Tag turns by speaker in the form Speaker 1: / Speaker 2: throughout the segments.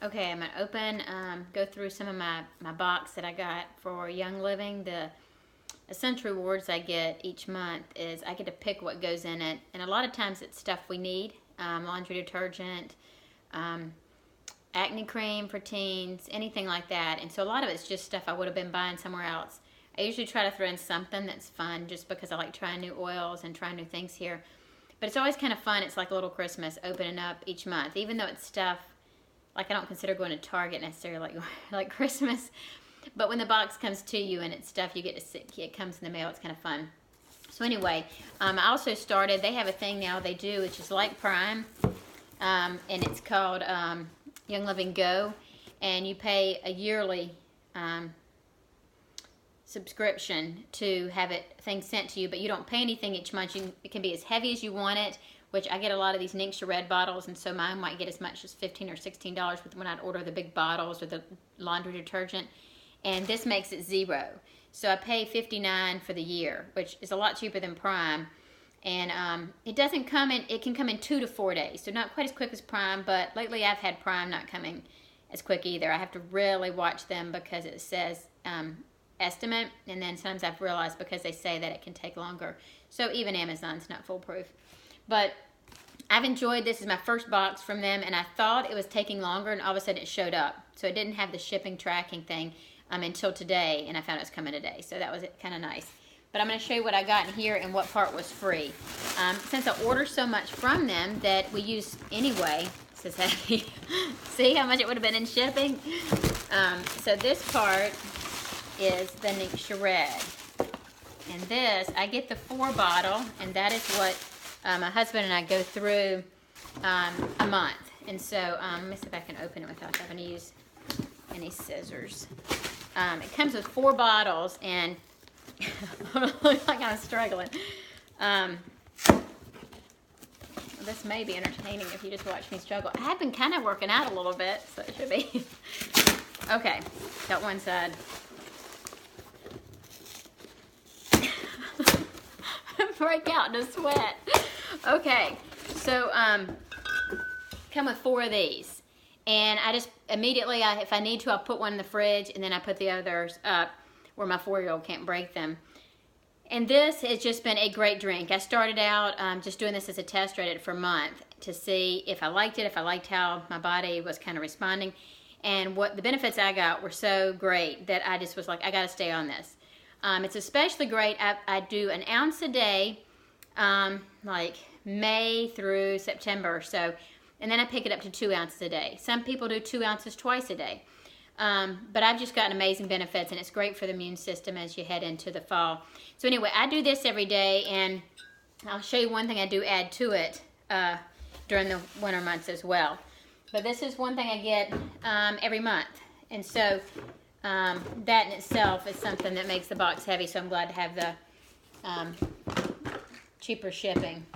Speaker 1: Okay, I'm going to open, go through some of my box that I got for Young Living. The essential rewards I get each month is I get to pick what goes in it. And a lot of times it's stuff we need, laundry detergent, acne cream for teens, anything like that. And so a lot of it's just stuff I would have been buying somewhere else. I usually try to throw in something that's fun just because I like trying new oils and trying new things here. But it's always kind of fun. It's like a little Christmas opening up each month, even though it's stuff like I don't consider going to Target necessarily like Christmas. But when the box comes to you and it's stuff you get to see, it comes in the mail, it's kind of fun. So anyway, I also started, they have a thing now they do, which is like Prime, and it's called Young Living Go, and you pay a yearly subscription to have things sent to you, but you don't pay anything each month. It can be as heavy as you want it, which I get a lot of these Ningxia Red bottles, and so mine might get as much as $15 or $16 when I order the big bottles or the laundry detergent, and this makes it $0. So I pay $59 for the year, which is a lot cheaper than Prime, and it doesn't come in. It can come in 2 to 4 days, so not quite as quick as Prime. But lately I've had Prime not coming as quick either. I have to really watch them because it says estimate, and then sometimes I've realized because they say that it can take longer. So even Amazon's not foolproof. But I've enjoyed this. Is my first box from them, and I thought it was taking longer, and all of a sudden it showed up. So it didn't have the shipping tracking thing until today, and I found it was coming today. So that was kind of nice. But I'm going to show you what I got in here and what part was free. Since I order so much from them that we use anyway, this is heavy. See how much it would have been in shipping? So this part is the Ningxia Red. And this, I get the 4 bottle, and that is what my husband and I go through a month. And so, let me see if I can open it without having to use any scissors. It comes with 4 bottles, and looks like I'm struggling. This may be entertaining if you just watch me struggle. I have been kind of working out a little bit, so it should be. Okay, got one side. Break out in a sweat. Okay, so come with 4 of these, and I just immediately, if I need to, I'll put one in the fridge, and then I put the others up where my 4-year-old can't break them. And this has just been a great drink. I started out just doing this as a test, read it for a month to see if I liked it, if I liked how my body was kind of responding, and what the benefits I got were so great that I just was like, I got to stay on this. It's especially great. I do an ounce a day, like May through September or so, and then I pick it up to 2 ounces a day. Some people do 2 ounces twice a day, but I've just gotten amazing benefits, and it's great for the immune system as you head into the fall. So anyway, I do this every day, and I'll show you one thing I do add to it during the winter months as well. But this is one thing I get every month, and so that in itself is something that makes the box heavy, so I'm glad to have the cheaper shipping.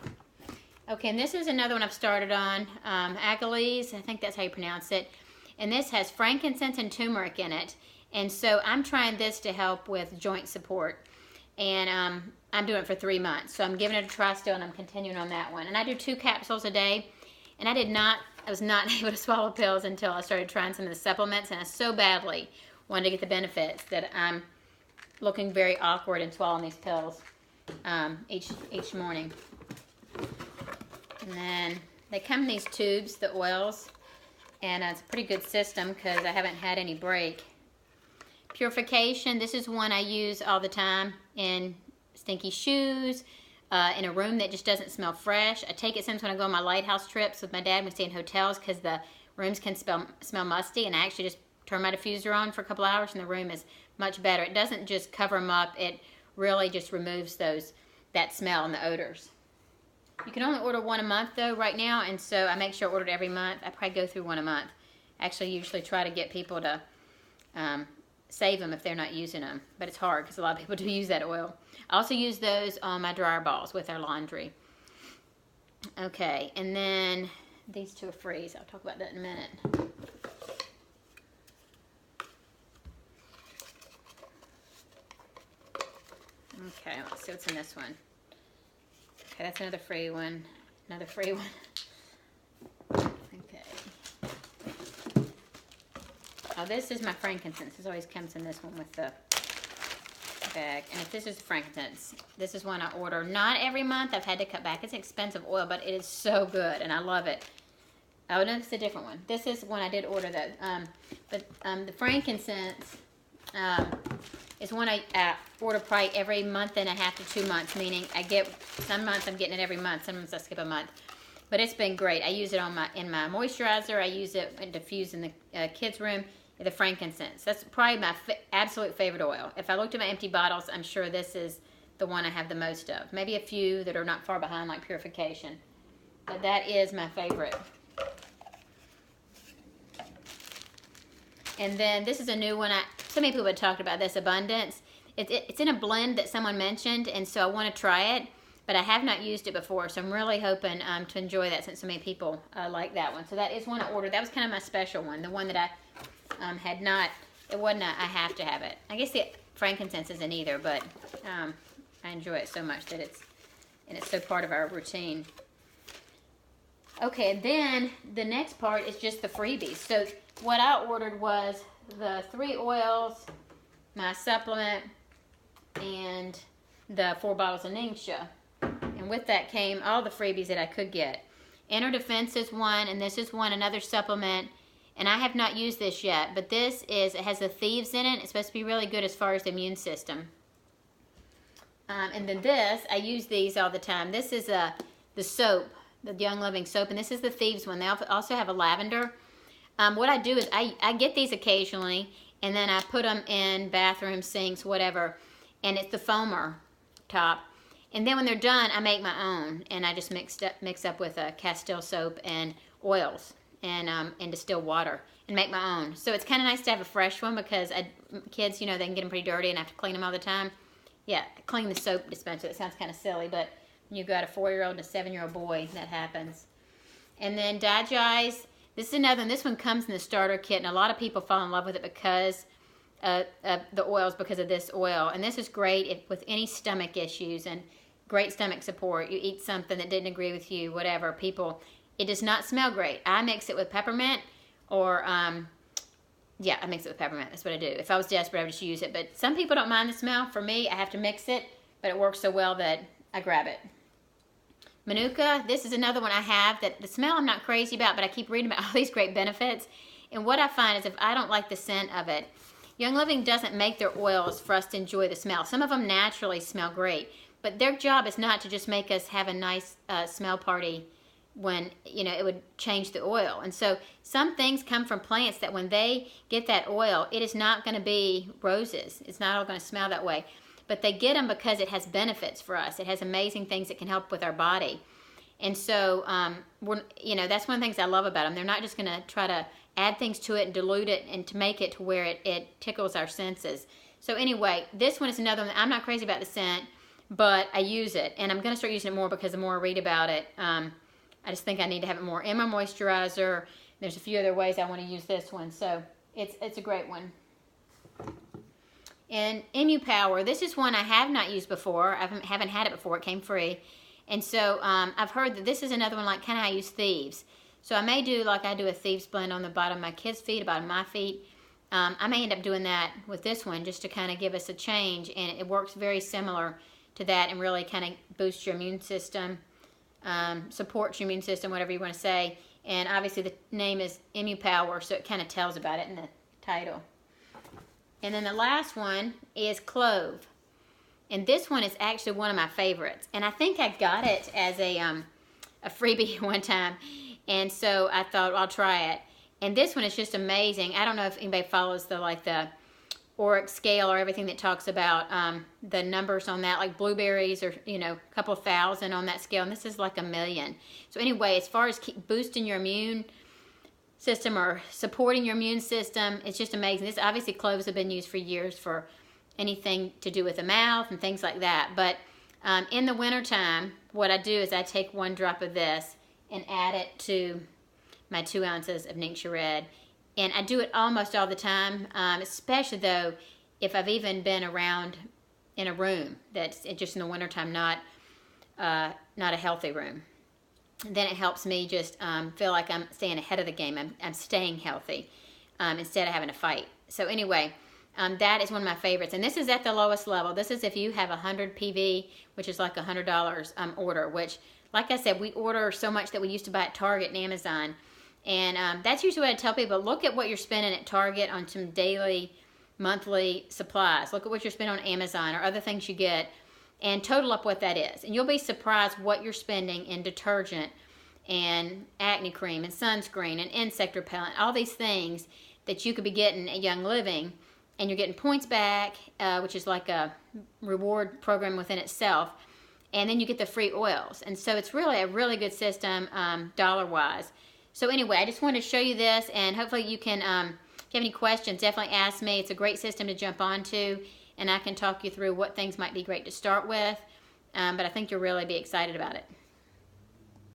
Speaker 1: Okay, and this is another one I've started on, Agales, I think that's how you pronounce it, and this has frankincense and turmeric in it, and so I'm trying this to help with joint support, and I'm doing it for 3 months, so I'm giving it a try still, and I'm continuing on that one, and I do 2 capsules a day, and I was not able to swallow pills until I started trying some of the supplements, and I so badly wanted to get the benefits that I'm looking very awkward and swallowing these pills each morning. And then they come in these tubes, the oils, and it's a pretty good system because I haven't had any break. Purification, this is one I use all the time in stinky shoes, in a room that just doesn't smell fresh. I take it sometimes when I go on my lighthouse trips with my dad. We stay in hotels because the rooms can smell musty, and I actually just turn my diffuser on for a couple hours and the room is much better. It doesn't just cover them up, it really just removes that smell and the odors. You can only order 1 a month though right now, and so I make sure I order it every month. I probably go through 1 a month. I actually usually try to get people to save them if they're not using them, but it's hard because a lot of people do use that oil. I also use those on my dryer balls with our laundry. Okay, and then these 2 are free, so I'll talk about that in a minute. Okay, let's see what's in this one. Okay, that's another free one. Another free one. Okay. Oh, this is my frankincense. This always comes in this one with the bag. And if this is frankincense, this is one I order. Not every month. I've had to cut back. It's expensive oil, but it is so good, and I love it. Oh, no, it's a different one. This is one I did order, though. The frankincense is one I order probably every month and a half to 2 months, meaning some months I'm getting it every month, some months I skip a month. But it's been great. I use it in my moisturizer. I use it and diffuse in the kids' room. The frankincense. That's probably my absolute favorite oil. If I looked at my empty bottles, I'm sure this is the one I have the most of. Maybe a few that are not far behind, like Purification. But that is my favorite. And then this is a new one. So many people have talked about this, Abundance. It's in a blend that someone mentioned, and so I want to try it. But I have not used it before, so I'm really hoping to enjoy that since so many people like that one. So that is one I ordered. That was kind of my special one, the one that I had not. It wasn't I have to have it. I guess the frankincense isn't either, but I enjoy it so much that it's so part of our routine. Okay, then the next part is just the freebies. So what I ordered was the 3 oils, my supplement, and the 4 bottles of Ningxia. And with that came all the freebies that I could get. Inner Defense is one, and this is one, another supplement. And I have not used this yet, but it has the thieves in it. It's supposed to be really good as far as the immune system. And then this, I use these all the time. This is the soap, the Young Living soap, and this is the thieves one. They also have a lavender. What I do is I get these occasionally, and then I put them in bathroom sinks, whatever, and it's the foamer top. And then when they're done, I make my own, and I just mix up with Castile soap and oils and distilled water and make my own. So it's kind of nice to have a fresh one because kids, they can get them pretty dirty and I have to clean them all the time. Yeah, clean the soap dispenser. It sounds kind of silly, but when you've got a 4-year-old and a 7-year-old boy, that happens. And then Digize. This is another one. This one comes in the starter kit, and a lot of people fall in love with it because the oils, because of this oil. And this is great with any stomach issues and great stomach support. You eat something that didn't agree with you, whatever. It does not smell great. I mix it with peppermint or, I mix it with peppermint. That's what I do. If I was desperate, I would just use it. But some people don't mind the smell. For me, I have to mix it, but it works so well that I grab it. Manuka, this is another one I have that the smell I'm not crazy about, but I keep reading about all these great benefits. And what I find is if I don't like the scent of it, Young Living doesn't make their oils for us to enjoy the smell. Some of them naturally smell great, but their job is not to just make us have a nice smell party when, it would change the oil. And so some things come from plants that when they get that oil, it is not going to be roses. It's not all going to smell that way. But they get them because it has benefits for us. It has amazing things that can help with our body. And so, that's one of the things I love about them. They're not just going to try to add things to it and dilute it and to make it to where it tickles our senses. So anyway, this one is another one. I'm not crazy about the scent, but I use it. And I'm going to start using it more because the more I read about it, I just think I need to have it more in my moisturizer. There's a few other ways I want to use this one. So it's a great one. And ImmuPower, this is one I have not used before. I haven't had it before. It came free. And so I've heard that this is another one like kind of how I use Thieves. So I may do like I do a Thieves blend on the bottom of my kids' feet, bottom of my feet. I may end up doing that with this one just to kind of give us a change. And it works very similar to that and really kind of boosts your immune system, supports your immune system, whatever you want to say. And obviously the name is ImmuPower, so it kind of tells about it in the title. And then the last one is Clove. And this one is actually one of my favorites. And I think I got it as a freebie one time. And so I thought, well, I'll try it. And this one is just amazing. I don't know if anybody follows the ORAC scale or everything that talks about the numbers on that, like blueberries or, a couple thousand on that scale. And this is like 1,000,000. So anyway, as far as boosting your immune system or supporting your immune system, it's just amazing. This obviously cloves have been used for years for anything to do with the mouth and things like that. But in the wintertime, what I do is I take 1 drop of this and add it to my 2 ounces of Ningxia Red. And I do it almost all the time, especially though if I've even been around in a room that's just in the wintertime, not a healthy room. Then it helps me just feel like I'm staying ahead of the game. I'm staying healthy. instead of having to fight. So anyway, that is one of my favorites. And this is at the lowest level. This is if you have 100 PV, which is like $100 order, which, like I said, we order so much that we used to buy at Target and Amazon. And that's usually what I tell people. Look at what you're spending at Target on some daily, monthly supplies. Look at what you're spending on Amazon or other things you get and total up what that is. And you'll be surprised what you're spending in detergent and acne cream and sunscreen and insect repellent, all these things that you could be getting at Young Living, and you're getting points back, which is like a reward program within itself, and then you get the free oils. And so it's really a really good system dollar-wise. So anyway, I just wanted to show you this, and hopefully you can, if you have any questions, definitely ask me. It's a great system to jump onto, and I can talk you through what things might be great to start with, but I think you'll really be excited about it.